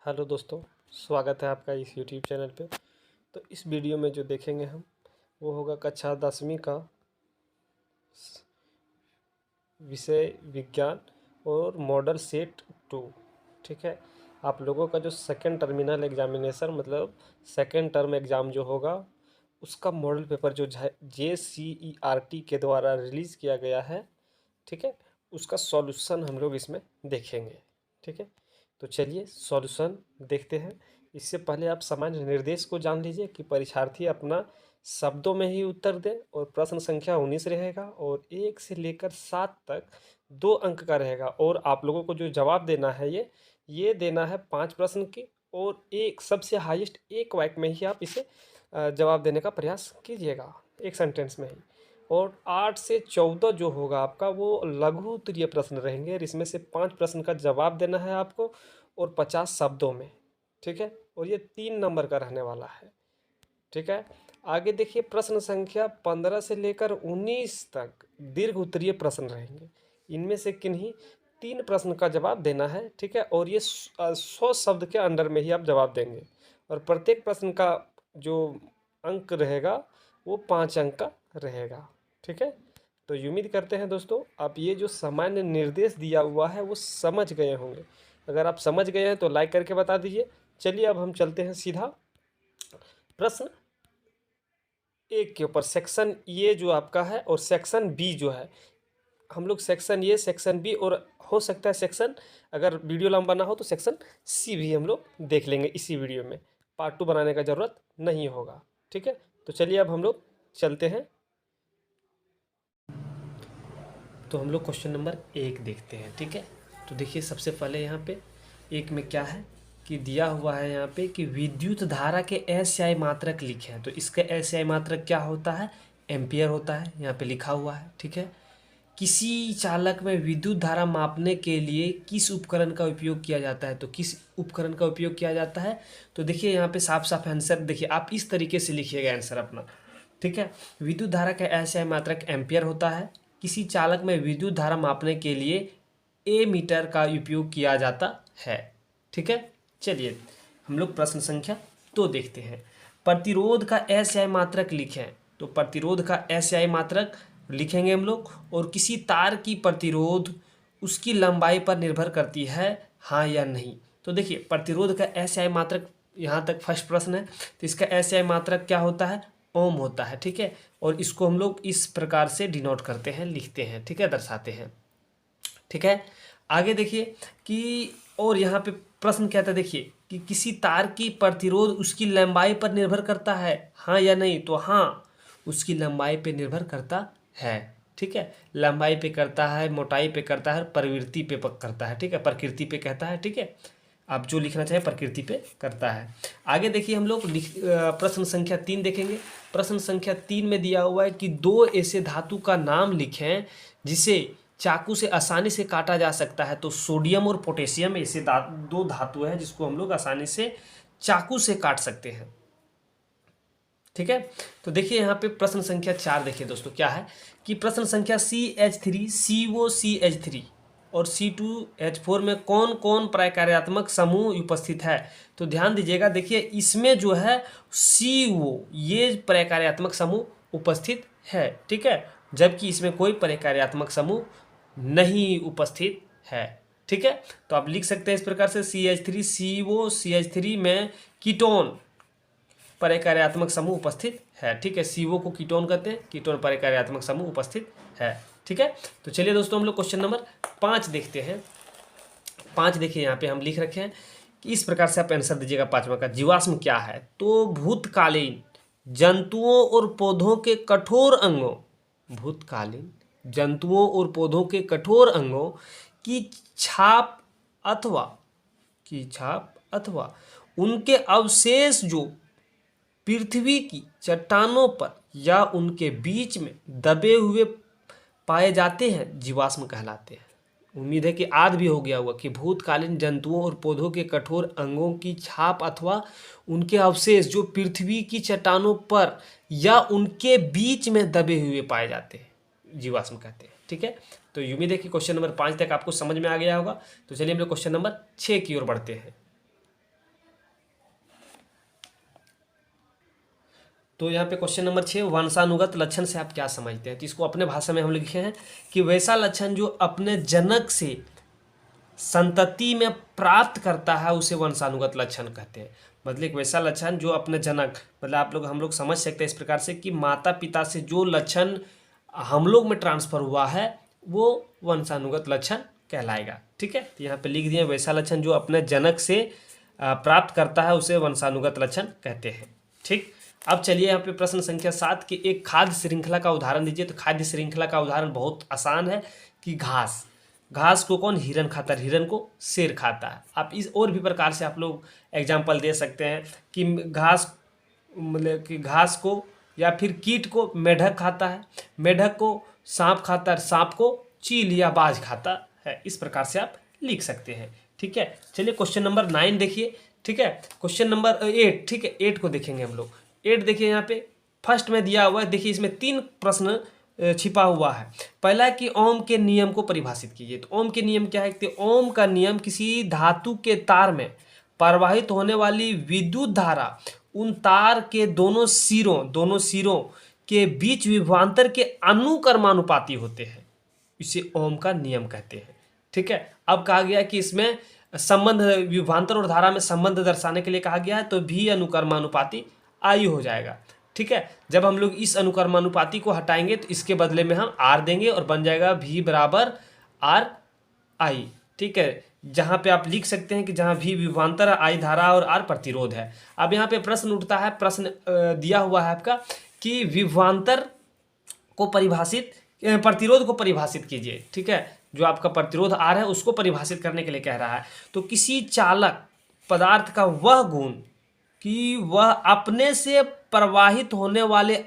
Hello दोस्तों, स्वागत है आपका इस यूट्यूब चैनल पे। तो इस वीडियो में जो देखेंगे हम वो होगा कक्षा 10वीं का विषय विज्ञान और मॉडल सेट 2। ठीक है, आप लोगों का जो सेकंड टर्मिनल एग्जामिनेशन मतलब सेकंड टर्म एग्ज़ाम जो होगा उसका मॉडल पेपर जो JCERT के द्वारा रिलीज़ किया गया है, ठीक है, उसका सॉल्यूशन हम लोग इसमें देखेंगे। ठीक है, तो चलिए सॉल्यूशन देखते हैं। इससे पहले आप सामान्य निर्देश को जान लीजिए कि परीक्षार्थी अपना शब्दों में ही उत्तर दें और प्रश्न संख्या 19 रहेगा और 1 से लेकर 7 तक 2 अंक का रहेगा। और आप लोगों को जो जवाब देना है ये देना है 5 प्रश्न की और एक सबसे हाईएस्ट एक वाक्य में ही आप इसे जवाब देने का प्रयास कीजिएगा, एक सेंटेंस में ही। और 8 से 14 जो होगा आपका वो लघु उत्तरीय प्रश्न रहेंगे और इसमें से 5 प्रश्न का जवाब देना है आपको और 50 शब्दों में। ठीक है, और ये 3 नंबर का रहने वाला है। ठीक है, आगे देखिए प्रश्न संख्या 15 से लेकर 19 तक दीर्घ उत्तरीय प्रश्न रहेंगे। इनमें से किन्हीं 3 प्रश्न का जवाब देना है। ठीक है, और ये 100 शब्द के अंडर में ही आप जवाब देंगे और प्रत्येक प्रश्न का जो अंक रहेगा वो 5 अंक का रहेगा। ठीक है, तो उम्मीद करते हैं दोस्तों आप ये जो सामान्य निर्देश दिया हुआ है वो समझ गए होंगे। अगर आप समझ गए हैं तो लाइक करके बता दीजिए। चलिए अब हम चलते हैं सीधा प्रश्न एक के ऊपर। सेक्शन ए जो आपका है और सेक्शन बी जो है, हम लोग सेक्शन ए सेक्शन बी और हो सकता है सेक्शन, अगर वीडियो लंबा ना हो तो सेक्शन सी भी हम लोग देख लेंगे इसी वीडियो में। पार्ट 2 बनाने का ज़रूरत नहीं होगा। ठीक है, तो चलिए अब हम लोग चलते हैं। तो हम लोग क्वेश्चन नंबर 1 देखते हैं। ठीक है, तो देखिए सबसे पहले यहाँ पे एक में क्या है कि दिया हुआ है यहाँ पे कि विद्युत धारा के एसआई मात्रक लिखे हैं। तो इसका एसआई मात्रक क्या होता है? एम्पियर होता है, यहाँ पे लिखा हुआ है। ठीक है, किसी चालक में विद्युत धारा मापने के लिए किस उपकरण का उपयोग किया जाता है? तो किस उपकरण का उपयोग किया जाता है? तो देखिए यहाँ पे साफ साफ आंसर देखिए, आप इस तरीके से लिखिएगा आंसर अपना। ठीक है, विद्युत धारा का एसआई मात्रक एम्पियर होता है। किसी चालक में विद्युत धारा मापने के लिए ए मीटर का उपयोग किया जाता है। ठीक है, चलिए हम लोग प्रश्न संख्या 2 देखते हैं। प्रतिरोध का एसआई मात्रक लिखें। तो प्रतिरोध का एसआई मात्रक लिखेंगे हम लोग। और किसी तार की प्रतिरोध उसकी लंबाई पर निर्भर करती है, हाँ या नहीं? तो देखिए प्रतिरोध का एसआई मात्रक, यहाँ तक फर्स्ट प्रश्न है, तो इसका एसआई मात्रक क्या होता है? ओम होता है। ठीक है, और इसको हम लोग इस प्रकार से डिनोट करते हैं, लिखते हैं। ठीक है, दर्शाते हैं। ठीक है, आगे देखिए कि और यहाँ पे प्रश्न क्या था, देखिए कि किसी तार की प्रतिरोध उसकी लंबाई पर निर्भर करता है, हाँ या नहीं? तो हाँ, उसकी लंबाई पे निर्भर करता है। ठीक है, लंबाई पे करता है, मोटाई पे करता है, प्रवृत्ति पे करता है। ठीक है, प्रकृति पे कहता है। ठीक है, आप जो लिखना चाहें प्रकृति पे करता है। आगे देखिए हम लोग प्रश्न संख्या 3 देखेंगे। प्रश्न संख्या 3 में दिया हुआ है कि 2 ऐसे धातु का नाम लिखें जिसे चाकू से आसानी से काटा जा सकता है। तो सोडियम और पोटेशियम ऐसे दो धातु है जिसको हम लोग आसानी से चाकू से काट सकते हैं। ठीक है, तो देखिए यहाँ पे प्रश्न संख्या 4 देखिए दोस्तों क्या है कि प्रश्न संख्या CH3 COCH3 और C2H4 में कौन कौन प्रकार्यात्मक समूह उपस्थित है? तो ध्यान दीजिएगा, देखिए इसमें जो है CO ये प्रकार्यात्मक समूह उपस्थित है। ठीक है, जबकि इसमें कोई प्रकार्यात्मक समूह नहीं उपस्थित है। ठीक है, तो आप लिख सकते हैं इस प्रकार से CH3 COCH3 में कीटोन परिकार्यात्मक समूह उपस्थित है। ठीक है, CO को कीटोन कहते हैं, कीटोन परिकार्यात्मक समूह उपस्थित है। ठीक है, तो चलिए दोस्तों हम लोग क्वेश्चन नंबर 5 देखते हैं। 5 देखिए यहाँ पे हम लिख रखे हैं कि इस प्रकार से आप आंसर दीजिएगा 5वां का। जीवाश्म क्या है? तो भूतकालीन जंतुओं और पौधों के कठोर अंगों, भूतकालीन जंतुओं और पौधों के कठोर अंगों की छाप अथवा उनके अवशेष जो पृथ्वी की चट्टानों पर या उनके बीच में दबे हुए पाए जाते हैं, जीवाश्म कहलाते हैं। उम्मीद है कि याद भी हो गया होगा कि भूतकालीन जंतुओं और पौधों के कठोर अंगों की छाप अथवा उनके अवशेष जो पृथ्वी की चट्टानों पर या उनके बीच में दबे हुए पाए जाते हैं, जीवाश्म कहते हैं। ठीक है, तो उम्मीद है कि क्वेश्चन नंबर 5 तक आपको समझ में आ गया होगा। तो चलिए हम लोग क्वेश्चन नंबर 6 की ओर बढ़ते हैं। तो यहाँ पे क्वेश्चन नंबर 6, वंशानुगत लक्षण से आप क्या समझते हैं? तो इसको अपने भाषा में हम लिखे हैं कि वैसा लक्षण जो अपने जनक से संतति में प्राप्त करता है उसे वंशानुगत लक्षण कहते हैं। मतलब एक वैसा लक्षण जो अपने जनक, मतलब हम लोग समझ सकते हैं इस प्रकार से कि माता पिता से जो लक्षण हम लोग में ट्रांसफर हुआ है वो वंशानुगत लक्षण कहलाएगा। ठीक है, तो यहाँ पे लिख दिए वैसा लक्षण जो अपने जनक से प्राप्त करता है उसे वंशानुगत लक्षण कहते हैं। ठीक, अब चलिए यहाँ पे प्रश्न संख्या 7 की एक खाद्य श्रृंखला का उदाहरण दीजिए। तो खाद्य श्रृंखला का उदाहरण बहुत आसान है कि घास, घास को कौन हिरन खाता है, हिरन को शेर खाता है। आप इस और भी प्रकार से आप लोग एग्जाम्पल दे सकते हैं कि घास, मतलब कि घास को या फिर कीट को मेढक खाता है, मेढक को सांप खाता है, सांप को चील या बाज खाता है। इस प्रकार से आप लिख सकते हैं। ठीक है, चलिए क्वेश्चन नंबर 9 देखिए। ठीक है, क्वेश्चन नंबर 8, ठीक है 8 को देखेंगे हम लोग। 8 देखिए यहाँ पे फर्स्ट में दिया हुआ है, देखिए इसमें 3 प्रश्न छिपा हुआ है। पहला है कि ओम के नियम को परिभाषित कीजिए। तो ओम के नियम क्या है? कि ओम का नियम किसी धातु के तार में प्रवाहित होने वाली विद्युत धारा उन तार के दोनों सिरों के बीच विभवांतर के अनुक्रमानुपाती होते हैं, इसे ओम का नियम कहते हैं। ठीक है, अब कहा गया कि इसमें संबंध, विभवांतर और धारा में संबंध दर्शाने के लिए कहा गया है, तो भी अनुक्रमानुपाती आई हो जाएगा। ठीक है, जब हम लोग इस अनुक्रमानुपाती को हटाएंगे तो इसके बदले में हम आर देंगे और बन जाएगा भी बराबर आर आई। ठीक है, जहाँ पे आप लिख सकते हैं कि जहाँ भी विभवांतर, आई धारा और आर प्रतिरोध है। अब यहाँ पे प्रश्न उठता है, प्रश्न दिया हुआ है आपका कि विभवांतर को परिभाषित, प्रतिरोध को परिभाषित कीजिए। ठीक है, जो आपका प्रतिरोध आर है उसको परिभाषित करने के लिए कह रहा है। तो किसी चालक पदार्थ का वह गुण कि वह अपने से प्रवाहित होने वाले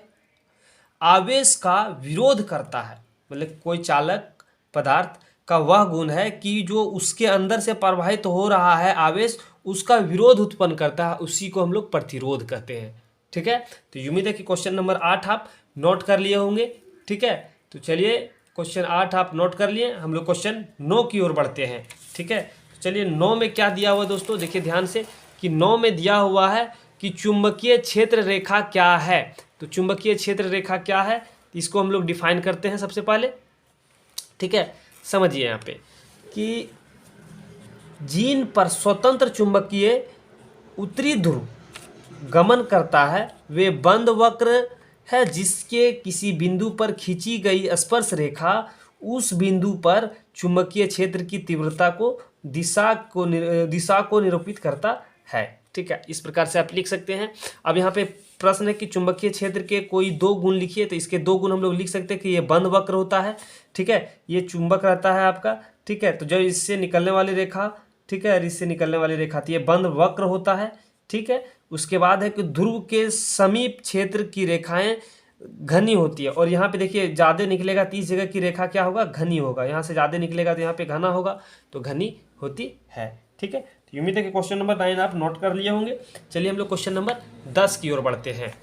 आवेश का विरोध करता है, मतलब कोई चालक पदार्थ का वह गुण है कि जो उसके अंदर से प्रवाहित हो रहा है आवेश, उसका विरोध उत्पन्न करता है, उसी को हम लोग प्रतिरोध कहते हैं। ठीक है, तो उम्मीद है कि क्वेश्चन नंबर 8 आप नोट कर लिए होंगे। ठीक है, तो चलिए क्वेश्चन 8 आप नोट कर लिए, हम लोग क्वेश्चन 9 की ओर बढ़ते हैं। ठीक है, तो चलिए 9 में क्या दिया हुआ दोस्तों, देखिए ध्यान से कि 9 में दिया हुआ है कि चुंबकीय क्षेत्र रेखा क्या है। तो चुंबकीय क्षेत्र रेखा क्या है, इसको हम लोग डिफाइन करते हैं सबसे पहले। ठीक है, समझिए यहाँ पे कि जिन पर स्वतंत्र चुंबकीय उत्तरी ध्रुव गमन करता है वे बंद वक्र है, जिसके किसी बिंदु पर खींची गई स्पर्श रेखा उस बिंदु पर चुंबकीय क्षेत्र की तीव्रता को, दिशा को निरूपित करता है। ठीक है, इस प्रकार से आप लिख सकते हैं। अब यहाँ पे प्रश्न है कि चुंबकीय क्षेत्र के कोई 2 गुण लिखिए। तो इसके 2 गुण हम लोग लिख सकते हैं कि ये बंद वक्र होता है। ठीक है, ये चुंबक रहता है आपका। ठीक है, तो जब इससे निकलने वाली रेखा, ठीक है, इससे निकलने वाली रेखा, तो ये बंद वक्र होता है। ठीक है, उसके बाद है कि ध्रुव के समीप क्षेत्र की रेखाएं घनी होती है। और यहाँ पे देखिए ज़्यादा निकलेगा तो इस जगह की रेखा क्या होगा, घनी होगा। यहाँ से ज़्यादा निकलेगा तो यहाँ पे घना होगा, तो घनी होती है। ठीक है, तो उम्मीद है कि क्वेश्चन नंबर 9 आप नोट कर लिए होंगे। चलिए हम लोग क्वेश्चन नंबर 10 की ओर बढ़ते हैं।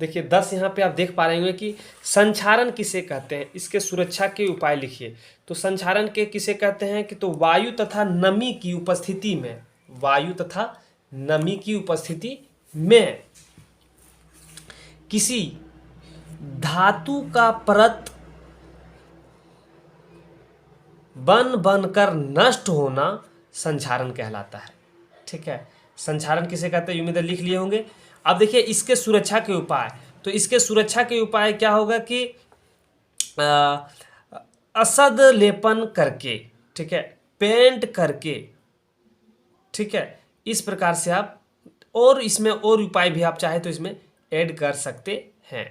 देखिए 10 यहाँ पे आप देख पा रहे होंगे कि संचारण किसे कहते हैं, इसके सुरक्षा के उपाय लिखिए। तो संचारण के किसे कहते हैं कि तो वायु तथा नमी की उपस्थिति में, वायु तथा नमी की उपस्थिति में किसी धातु का परत बनकर नष्ट होना संचारण कहलाता है। ठीक है, संचारण किसे कहते हैं, उम्मीद है लिख लिए होंगे। अब देखिए इसके सुरक्षा के उपाय, तो इसके सुरक्षा के उपाय क्या होगा कि असद लेपन करके, ठीक है, पेंट करके, ठीक है, इस प्रकार से आप, और इसमें और उपाय भी आप चाहे तो इसमें ऐड कर सकते हैं।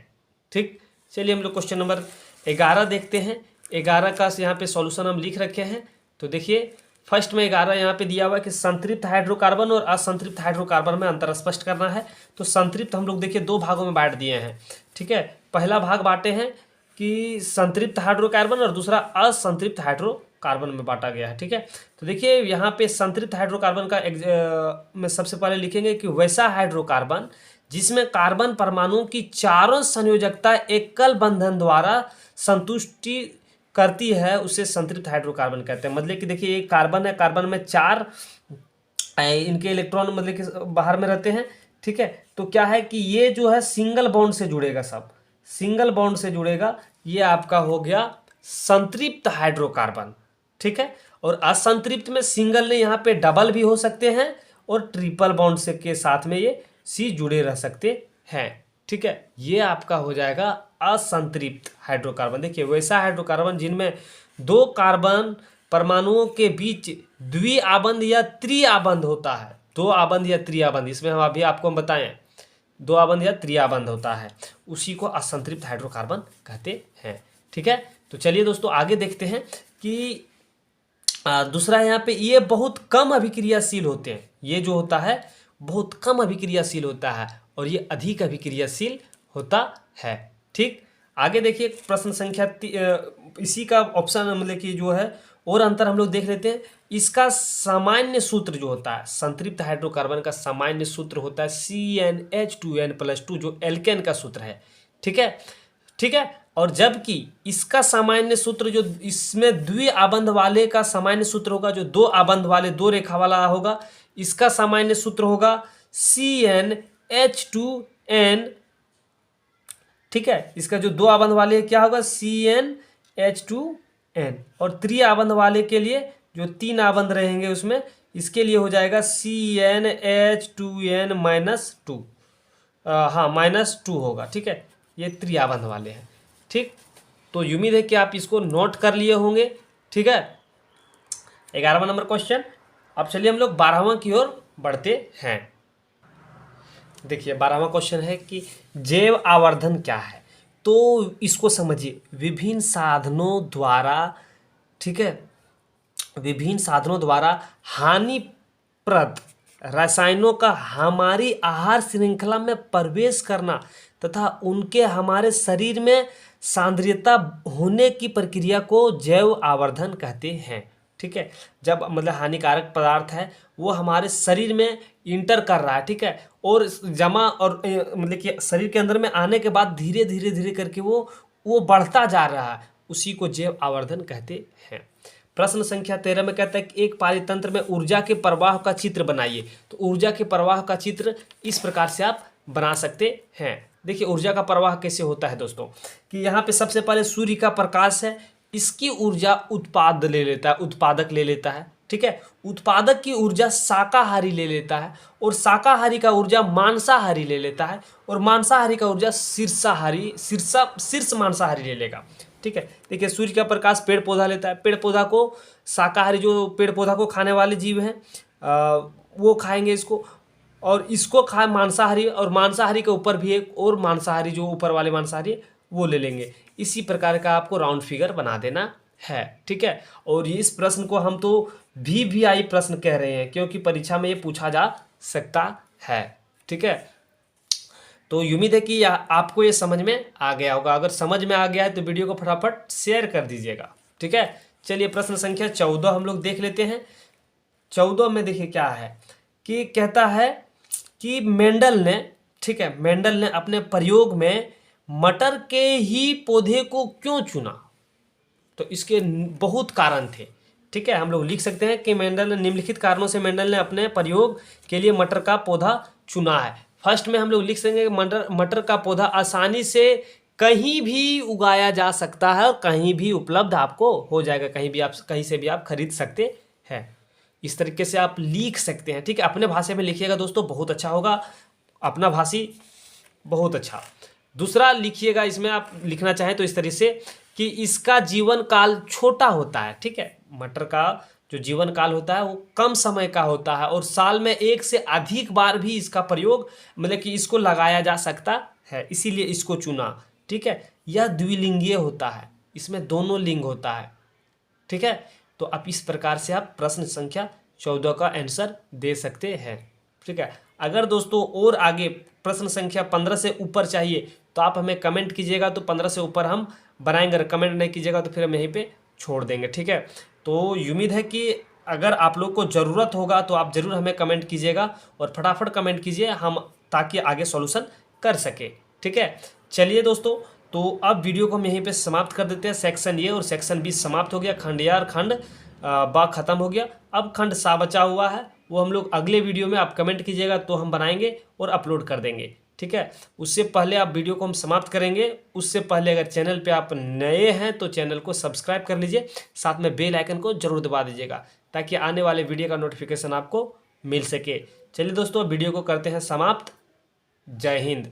ठीक, चलिए हम लोग क्वेश्चन नंबर 11 देखते हैं। 11 का यहाँ पे सॉल्यूशन हम लिख रखे हैं। तो देखिए फर्स्ट में 11 यहाँ पे दिया हुआ है कि संतृप्त हाइड्रोकार्बन और असंतृप्त हाइड्रोकार्बन में अंतर स्पष्ट करना है। तो संतृप्त हम लोग देखिए 2 भागों में बांट दिए हैं। ठीक है, पहला भाग बांटे हैं कि संतृप्त हाइड्रोकार्बन और दूसरा असंतृप्त हाइड्रोकार्बन में बांटा गया है। ठीक है, तो देखिए यहाँ पे संतृप्त हाइड्रोकार्बन का में सबसे पहले लिखेंगे कि वैसा हाइड्रोकार्बन जिसमें कार्बन परमाणुओं की चारों संयोजकता एकल बंधन द्वारा संतुष्टि करती है, उसे संतृप्त हाइड्रोकार्बन कहते हैं। मतलब कि देखिए एक कार्बन है, कार्बन में 4 इनके इलेक्ट्रॉन मतलब कि बाहर में रहते हैं, ठीक है। तो क्या है कि ये जो है सिंगल बॉन्ड से जुड़ेगा, सब सिंगल बॉन्ड से जुड़ेगा, ये आपका हो गया संतृप्त हाइड्रोकार्बन, ठीक है। और असंतृप्त में सिंगल ने यहाँ पे डबल भी हो सकते हैं और ट्रिपल बॉन्ड से के साथ में ये सी जुड़े रह सकते हैं, ठीक है। ये आपका हो जाएगा असंतृप्त हाइड्रोकार्बन। देखिए वैसा हाइड्रोकार्बन जिनमें दो कार्बन परमाणुओं के बीच द्विआबंध या त्रिआबंध होता है, दो आबंध या त्रिआबंध, इसमें हम अभी आपको बताएं दो आबंध या त्रिआबंध होता है, उसी को असंतृप्त हाइड्रोकार्बन कहते हैं, ठीक है। तो चलिए दोस्तों आगे देखते हैं कि दूसरा यहाँ पे ये बहुत कम अभिक्रियाशील होते हैं, ये जो होता है बहुत कम अभिक्रियाशील होता है और ये अधिक अभिक्रियाशील होता है, ठीक। आगे देखिए प्रश्न संख्या इसी का ऑप्शन मतलब कि जो है और अंतर हम लोग देख लेते हैं। इसका सामान्य सूत्र जो होता है, संतृप्त हाइड्रोकार्बन का सामान्य सूत्र होता है CnH2n+2, जो एल्केन का सूत्र है, ठीक है, ठीक है। और जबकि इसका सामान्य सूत्र जो इसमें द्विआबंध वाले का सामान्य सूत्र होगा, जो दो आबंध वाले दो रेखा वाला होगा, इसका सामान्य सूत्र होगा CnH2n, ठीक है। इसका जो दो आबंध वाले क्या होगा CnH2n, और त्रिआबंध वाले के लिए जो तीन आबंध रहेंगे उसमें, इसके लिए हो जाएगा CnH2n-2, हाँ -2 होगा, ठीक है। ये त्रिआबंध वाले हैं, ठीक। तो उम्मीद है कि आप इसको नोट कर लिए होंगे, ठीक है। 11वां नंबर क्वेश्चन। अब चलिए हम लोग 12वां की ओर बढ़ते हैं। देखिए 12वां क्वेश्चन है कि जैव आवर्धन क्या है। तो इसको समझिए, विभिन्न साधनों द्वारा, ठीक है, विभिन्न साधनों द्वारा हानिप्रद रसायनों का हमारी आहार श्रृंखला में प्रवेश करना तथा उनके हमारे शरीर में सांद्रता होने की प्रक्रिया को जैव आवर्धन कहते हैं, ठीक है। जब मतलब हानिकारक पदार्थ है वो हमारे शरीर में इंटर कर रहा है, ठीक है, और जमा और मतलब कि शरीर के अंदर में आने के बाद धीरे धीरे धीरे करके वो बढ़ता जा रहा है, उसी को जैव आवर्धन कहते हैं। प्रश्न संख्या 13 में कहता है कि एक पारितंत्र में ऊर्जा के प्रवाह का चित्र बनाइए। तो ऊर्जा के प्रवाह का चित्र इस प्रकार से आप बना सकते हैं। देखिए ऊर्जा का प्रवाह कैसे होता है दोस्तों, कि यहाँ पे सबसे पहले सूर्य का प्रकाश है, इसकी ऊर्जा उत्पाद ले लेता है, उत्पादक ले लेता है, ठीक है। उत्पादक की ऊर्जा शाकाहारी ले लेता है और शाकाहारी का ऊर्जा मांसाहारी ले लेता है और मांसाहारी का ऊर्जा शीर्ष मांसाहारी ले लेगा, ठीक है। देखिए सूर्य का प्रकाश पेड़ पौधा लेता है, पेड़ पौधा को शाकाहारी जो पेड़ पौधा को खाने वाले जीव हैं वो खाएंगे इसको, और इसको खाए मांसाहारी, और मांसाहारी के ऊपर भी एक और मांसाहारी जो ऊपर वाले मांसाहारी वो ले लेंगे। इसी प्रकार का आपको राउंड फिगर बना देना है, ठीक है। और इस प्रश्न को हम तो VVI प्रश्न कह रहे हैं क्योंकि परीक्षा में ये पूछा जा सकता है, ठीक है। तो उम्मीद है कि आपको ये समझ में आ गया होगा। अगर समझ में आ गया है तो वीडियो को फटाफट शेयर कर दीजिएगा, ठीक है। चलिए प्रश्न संख्या 14 हम लोग देख लेते हैं। 14 में देखिए क्या है कि कहता है कि मेंडल ने, ठीक है, मेंडल ने अपने प्रयोग में मटर के ही पौधे को क्यों चुना। तो इसके बहुत कारण थे, ठीक है। हम लोग लिख सकते हैं कि मेंडल ने निम्नलिखित कारणों से मेंडल ने अपने प्रयोग के लिए मटर का पौधा चुना है। फर्स्ट में हम लोग लिख सकेंगे मटर का पौधा आसानी से कहीं भी उगाया जा सकता है और कहीं भी उपलब्ध आपको हो जाएगा, कहीं से भी आप खरीद सकते हैं। इस तरीके से आप लिख सकते हैं, ठीक है। अपने भाषा में लिखिएगा दोस्तों, बहुत अच्छा होगा, अपना भाषी बहुत अच्छा। दूसरा लिखिएगा, इसमें आप लिखना चाहें तो इस तरीके से कि इसका जीवन काल छोटा होता है, ठीक है। मटर का जो जीवन काल होता है वो कम समय का होता है और साल में एक से अधिक बार भी इसका प्रयोग मतलब कि इसको लगाया जा सकता है, इसीलिए इसको चुना, ठीक है। यह द्विलिंगीय होता है, इसमें दोनों लिंग होता है, ठीक है। तो अब इस प्रकार से आप प्रश्न संख्या 14 का आंसर दे सकते हैं, ठीक है। अगर दोस्तों और आगे प्रश्न संख्या 15 से ऊपर चाहिए तो आप हमें कमेंट कीजिएगा, तो 15 से ऊपर हम बनाएंगे। कमेंट नहीं कीजिएगा तो फिर हम यहीं पे छोड़ देंगे, ठीक है। तो उम्मीद है कि अगर आप लोग को ज़रूरत होगा तो आप ज़रूर हमें कमेंट कीजिएगा और फटाफट कमेंट कीजिए हम, ताकि आगे सॉल्यूशन कर सके, ठीक है। चलिए दोस्तों, तो अब वीडियो को हम यहीं पे समाप्त कर देते हैं। सेक्शन ए और सेक्शन बी समाप्त हो गया, खंड ए और खंड बा खत्म हो गया। अब खंड सा बचा हुआ है, वो हम लोग अगले वीडियो में आप कमेंट कीजिएगा तो हम बनाएंगे और अपलोड कर देंगे, ठीक है। उससे पहले आप वीडियो को हम समाप्त करेंगे, उससे पहले अगर चैनल पे आप नए हैं तो चैनल को सब्सक्राइब कर लीजिए, साथ में बेल आइकन को जरूर दबा दीजिएगा ताकि आने वाले वीडियो का नोटिफिकेशन आपको मिल सके। चलिए दोस्तों, वीडियो को करते हैं समाप्त। जय हिंद।